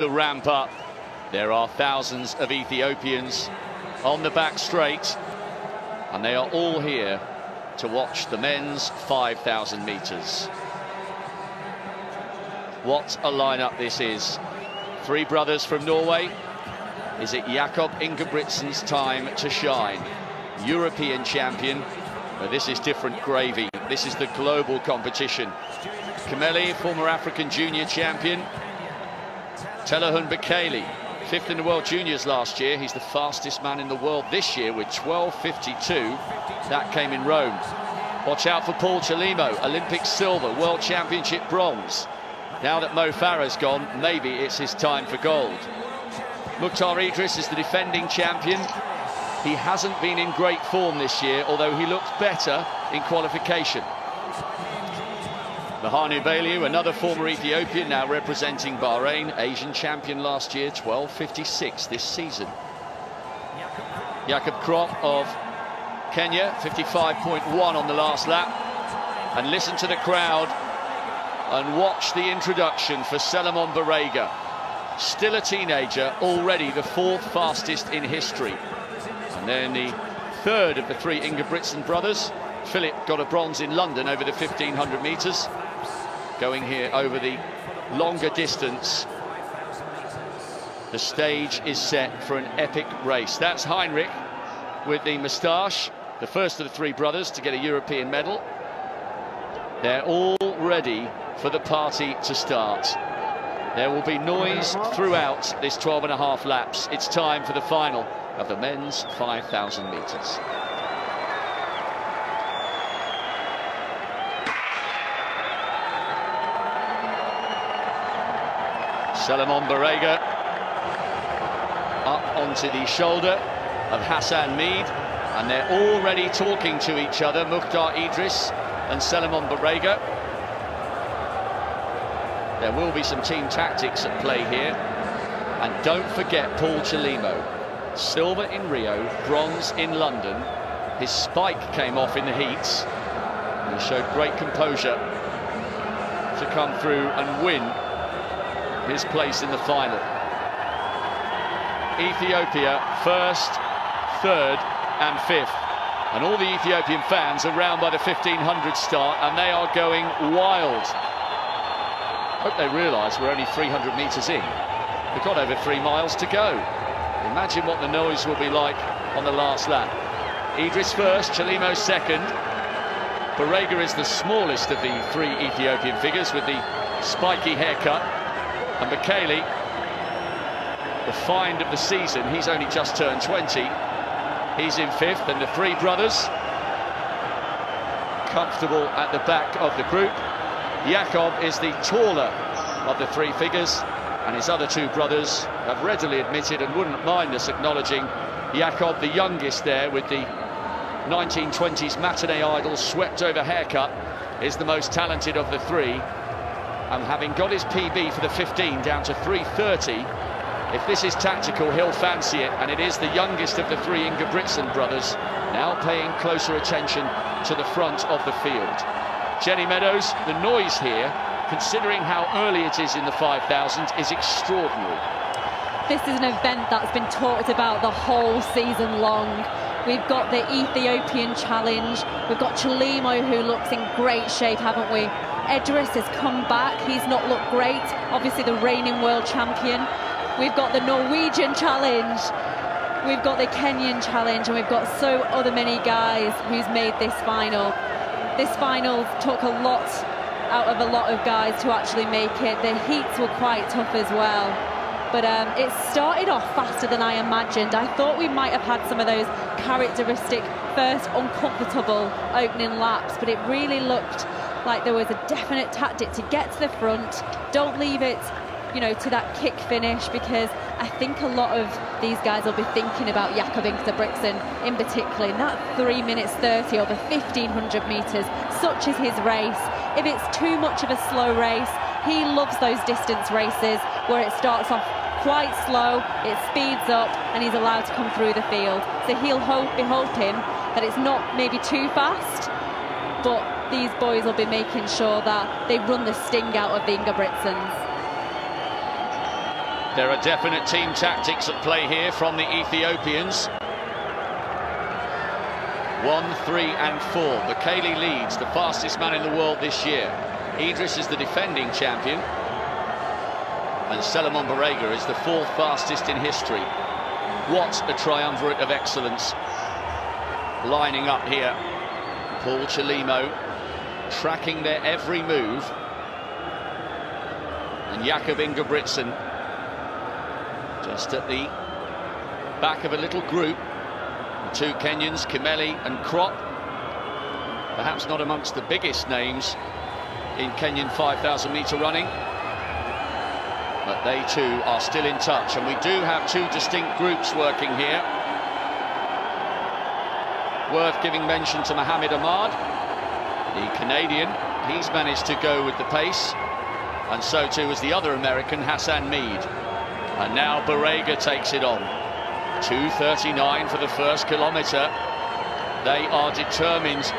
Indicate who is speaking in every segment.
Speaker 1: The ramp up. There are thousands of Ethiopians on the back straight, and they are all here to watch the men's 5,000 meters. What a lineup this is. Three brothers from Norway. Is it Jakob Ingebrigtsen's time to shine? European champion, but this is different gravy. This is the global competition. Kameli, former African junior champion. Telehun Bekele, fifth in the World Juniors last year. He's the fastest man in the world this year with 12:52. That came in Rome. Watch out for Paul Chelimo, Olympic silver, World Championship bronze. Now that Mo Farah's gone, maybe it's his time for gold. Mukhtar Idris is the defending champion. He hasn't been in great form this year, although he looked better in qualification. Mahanu Baliu, another former Ethiopian, now representing Bahrain, Asian champion last year, 12:56 this season. Jakob Krop of Kenya, 55.1 on the last lap. And listen to the crowd and watch the introduction for Selemon Barega. Still a teenager, already the fourth fastest in history. And then the third of the three Ingebrigtsen brothers. Philip got a bronze in London over the 1,500 metres. Going here over the longer distance. The stage is set for an epic race. That's Heinrich with the moustache, the first of the three brothers to get a European medal. They're all ready for the party to start. There will be noise throughout this 12.5 laps. It's time for the final of the men's 5,000 metres. Selemon Barega up onto the shoulder of Hassan Mead, and they're already talking to each other, Mukhtar Idris and Selemon Barega. There will be some team tactics at play here. And don't forget Paul Chelimo. Silver in Rio, bronze in London. His spike came off in the heats. And he showed great composure to come through and win his place in the final. Ethiopia first, third and fifth. And all the Ethiopian fans are round by the 1,500 start, and they are going wild. Hope they realise we're only 300 metres in. We've got over 3 miles to go. Imagine what the noise will be like on the last lap. Idris first, Chelimo second. Barega is the smallest of the three Ethiopian figures with the spiky haircut. And Bekele, the find of the season, he's only just turned 20. He's in fifth, and the three brothers comfortable at the back of the group. Jakob is the taller of the three figures, and his other two brothers have readily admitted and wouldn't mind us acknowledging Jakob, the youngest there with the 1920s matinee idol swept over haircut, is the most talented of the three. And having got his PB for the 15 down to 3:30, if this is tactical, he'll fancy it. And it is the youngest of the three Ingebrigtsen brothers now paying closer attention to the front of the field. Jenny Meadows, the noise here, considering how early it is in the 5,000, is extraordinary.
Speaker 2: This is an event that's been talked about the whole season long. We've got the Ethiopian challenge. We've got Chelimo, who looks in great shape, haven't we? Idris has come back. He's not looked great. Obviously the reigning world champion. We've got the Norwegian challenge. We've got the Kenyan challenge, and we've got so other many guys who's made this final. This final took a lot out of a lot of guys to actually make it. The heats were quite tough as well. But it started off faster than I imagined. I thought we might have had some of those characteristic first uncomfortable opening laps, but it really looked like there was a definite tactic to get to the front. Don't leave it, you know, to that kick finish, because I think a lot of these guys will be thinking about Jakob Ingebrigtsen in particular. In that 3 minutes 30 over 1,500 metres, such is his race. If it's too much of a slow race, he loves those distance races where it starts off quite slow, it speeds up, and he's allowed to come through the field. So he'll be hoping that it's not maybe too fast, but these boys will be making sure that they run the sting out of the Ingebrigtsens.
Speaker 1: There are definite team tactics at play here from the Ethiopians. 1, 3 and 4. Bekele leads, the fastest man in the world this year. Idris is the defending champion. And Selimon Barega is the 4th fastest in history. What a triumvirate of excellence lining up here. Paul Chelimo tracking their every move. And Jakob Ingebrigtsen just at the back of a little group. The 2 Kenyans, Kimeli and Krop, perhaps not amongst the biggest names in Kenyan 5,000 metre running, but they too are still in touch, and we do have 2 distinct groups working here. Worth giving mention to Mohamed Ahmad, the Canadian. He's managed to go with the pace, and so too is the other American, Hassan Mead. And now Barega takes it on. 2:39 for the first kilometre. They are determined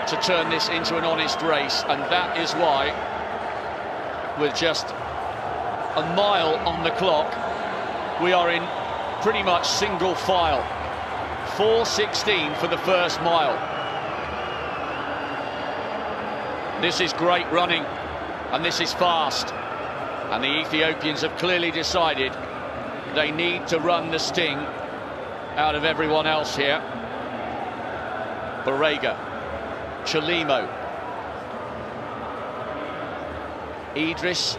Speaker 1: to turn this into an honest race, and that is why, with just a mile on the clock, we are in pretty much single file. 4:16 for the first mile. This is great running, and this is fast, and the Ethiopians have clearly decided they need to run the sting out of everyone else here. Barega, Chelimo, Idris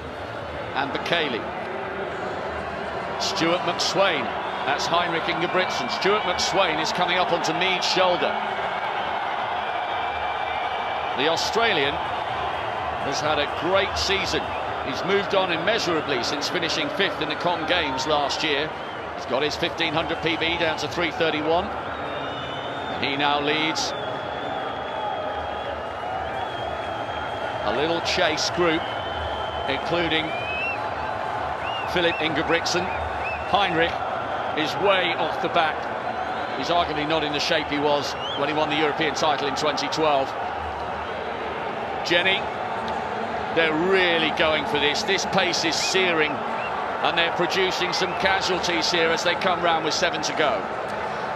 Speaker 1: and Bekele. Stuart McSwain, that's Heinrich Ingebrigtsen. Stuart McSwain is coming up onto Mead's shoulder. The Australian has had a great season. He's moved on immeasurably since finishing 5th in the Com Games last year. He's got his 1500 PB down to 3:31. He now leads a little chase group, including Philip Ingebrigtsen. Heinrich is way off the back. He's arguably not in the shape he was when he won the European title in 2012. Jenny, they're really going for this. This pace is searing, and they're producing some casualties here as they come round with 7 to go.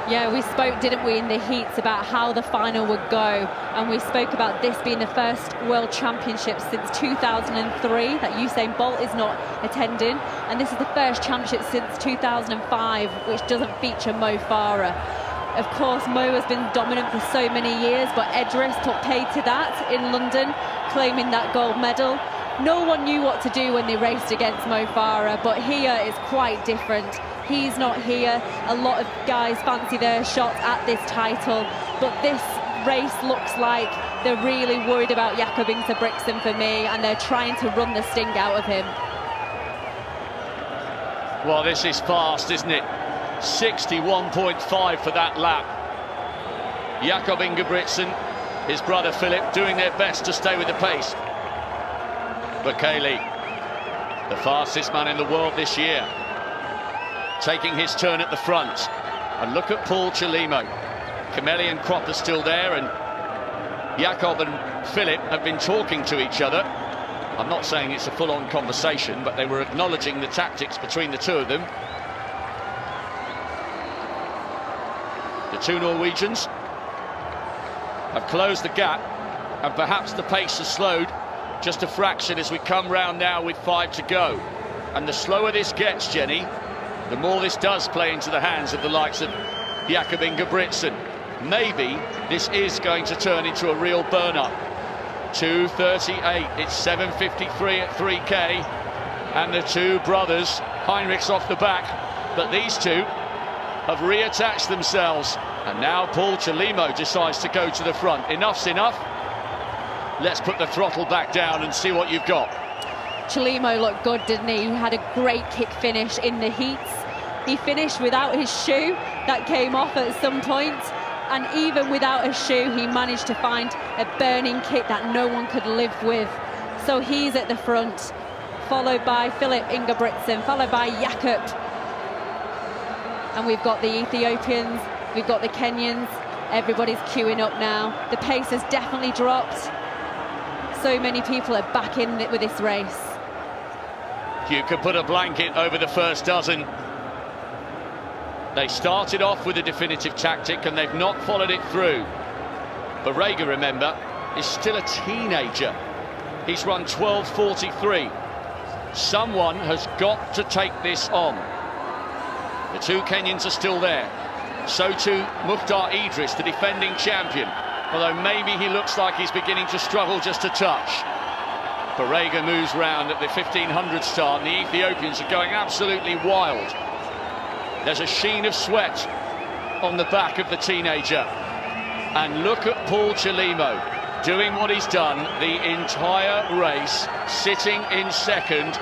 Speaker 2: Yeah, we spoke, didn't we, in the heats about how the final would go, and we spoke about this being the first World Championships since 2003 that Usain Bolt is not attending, and this is the first championship since 2005 which doesn't feature Mo Farah. Of course, Mo has been dominant for so many years, but Idris took pay to that in London, claiming that gold medal. No one knew what to do when they raced against Mo Farah, but here is quite different. He's not here. A lot of guys fancy their shot at this title, but this race looks like they're really worried about Jakob Ingebrigtsen for me, and they're trying to run the sting out of him.
Speaker 1: Well, this is fast, isn't it? 61.5 for that lap. Jakob Ingebrigtsen, his brother Philip, doing their best to stay with the pace. Bekele, the fastest man in the world this year, taking his turn at the front. And look at Paul Chelimo. Kimeli and Krop are still there, and Jakob and Philip have been talking to each other. I'm not saying it's a full-on conversation, but they were acknowledging the tactics between the two of them. The 2 Norwegians have closed the gap, and perhaps the pace has slowed just a fraction as we come round now with 5 to go. And the slower this gets, Jenny, the more this does play into the hands of the likes of Jakob Ingebrigtsen. Maybe this is going to turn into a real burn-up. 2:38, it's 7:53 at 3K, and the 2 brothers, Heinrich's off the back, but these 2 have reattached themselves, and now Paul Chelimo decides to go to the front. Enough's enough. Let's put the throttle back down and see what you've got.
Speaker 2: Chelimo looked good, didn't he? He had a great kick finish in the heats. He finished without his shoe. That came off at some point. And even without a shoe, he managed to find a burning kick that no one could live with. So he's at the front, followed by Philip Ingebrigtsen, followed by Jakob. And we've got the Ethiopians, we've got the Kenyans. Everybody's queuing up now. The pace has definitely dropped. So many people are back in it with this race.
Speaker 1: You could put a blanket over the first dozen. They started off with a definitive tactic and they've not followed it through. Barega, remember, is still a teenager. He's run 12:43. Someone has got to take this on. The two Kenyans are still there. So too Mukhtar Idris, the defending champion. Although maybe he looks like he's beginning to struggle just a touch. Barega moves round at the 1500 start, and the Ethiopians are going absolutely wild. There's a sheen of sweat on the back of the teenager. And look at Paul Chelimo doing what he's done the entire race, sitting in second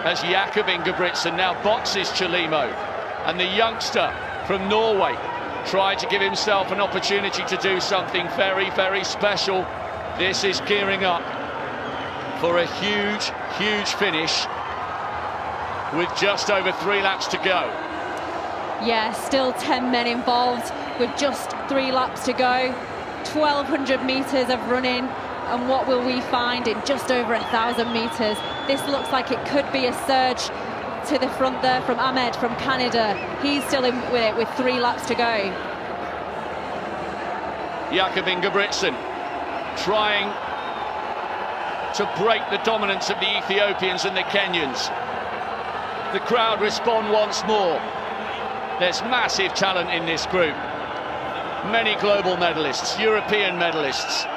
Speaker 1: as Jakob Ingebrigtsen now boxes Chelimo. And the youngster from Norway tried to give himself an opportunity to do something very, very special. This is gearing up for a huge, huge finish with just over 3 laps to go.
Speaker 2: Yeah, still 10 men involved with just 3 laps to go. 1,200 metres of running, and what will we find in just over 1,000 metres? This looks like it could be a surge to the front there from Ahmed from Canada. He's still in with it with 3 laps to go.
Speaker 1: Jakob Ingebrigtsen trying to break the dominance of the Ethiopians and the Kenyans. The crowd respond once more. There's massive talent in this group. Many global medalists, European medalists,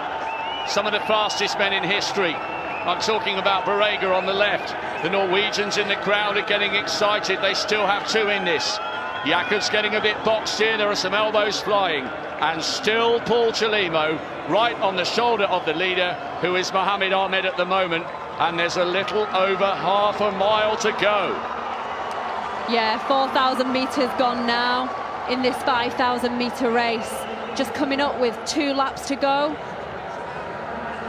Speaker 1: some of the fastest men in history. I'm talking about Barega on the left. The Norwegians in the crowd are getting excited. They still have 2 in this. Jakob's getting a bit boxed here. There are some elbows flying. And still Paul Chelimo right on the shoulder of the leader, who is Mohammed Ahmed at the moment. And there's a little over half a mile to go.
Speaker 2: Yeah, 4,000 metres gone now in this 5,000 metre race. Just coming up with 2 laps to go.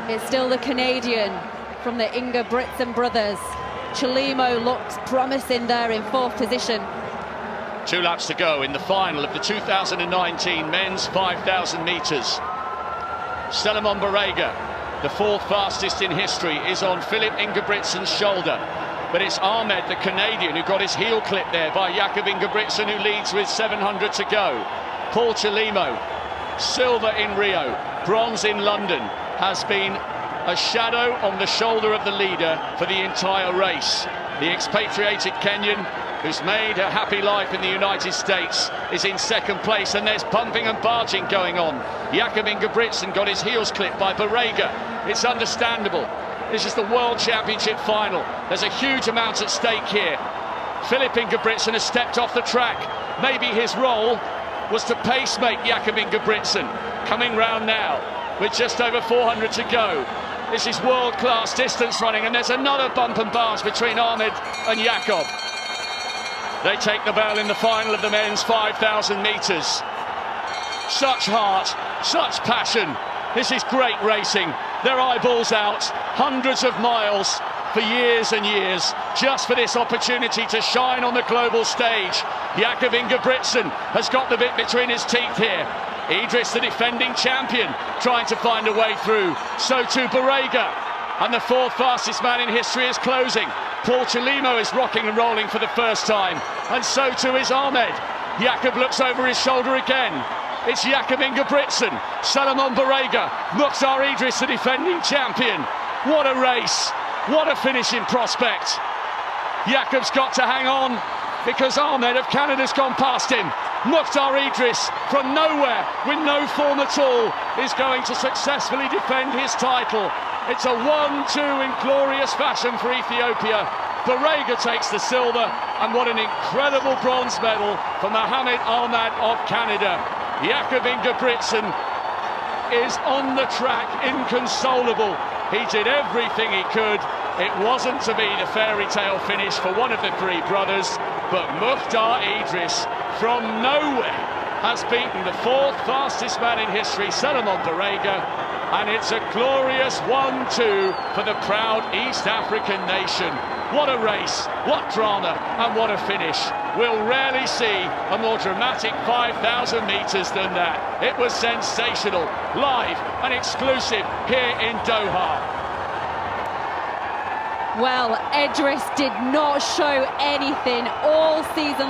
Speaker 2: It's still the Canadian from the Ingebrigtsen brothers. Chelimo looks promising there in 4th position.
Speaker 1: 2 laps to go in the final of the 2019 men's 5,000 metres. Selemon Barega, the 4th fastest in history, is on Philip Ingebrigtsen's shoulder. But it's Ahmed, the Canadian, who got his heel clipped there by Jakob Ingebrigtsen, who leads with 700 to go. Paul Chelimo, silver in Rio, bronze in London, has been a shadow on the shoulder of the leader for the entire race. The expatriated Kenyan, who's made a happy life in the United States, is in 2nd place, and there's bumping and barging going on. Jakob Ingebrigtsen got his heels clipped by Barega. It's understandable. This is the World Championship final. There's a huge amount at stake here. Philip Ingebrigtsen has stepped off the track. Maybe his role was to pacemake Jakob Ingebrigtsen. Coming round now with just over 400 to go. This is world-class distance running, and there's another bump and barge between Ahmed and Jakob. They take the bell in the final of the men's 5,000 metres. Such heart, such passion. This is great racing. Their eyeballs out, hundreds of miles for years and years, just for this opportunity to shine on the global stage. Jakob Ingebrigtsen has got the bit between his teeth here. Idris, the defending champion, trying to find a way through. So too Barega. And the 4th fastest man in history is closing. Paul Chelimo is rocking and rolling for the first time. And so too is Ahmed. Jakob looks over his shoulder again. It's Jakob Ingebrigtsen, Selemon Barega, Mukhtar Idris, the defending champion. What a race, what a finishing prospect. Jakob's got to hang on because Ahmed of Canada's gone past him. Mukhtar Idris, from nowhere, with no form at all, is going to successfully defend his title. It's a 1-2 in glorious fashion for Ethiopia. Barega takes the silver, and what an incredible bronze medal for Mohammed Ahmed of Canada. Jakob Ingebrigtsen is on the track, inconsolable. He did everything he could. It wasn't to be the fairy tale finish for one of the 3 brothers, but Mukhtar Idris, from nowhere, has beaten the 4th fastest man in history, Selemon Barega, and it's a glorious 1-2 for the proud East African nation. What a race, what drama, and what a finish. We'll rarely see a more dramatic 5,000 metres than that. It was sensational, live and exclusive here in Doha.
Speaker 2: Well, Edris did not show anything all season.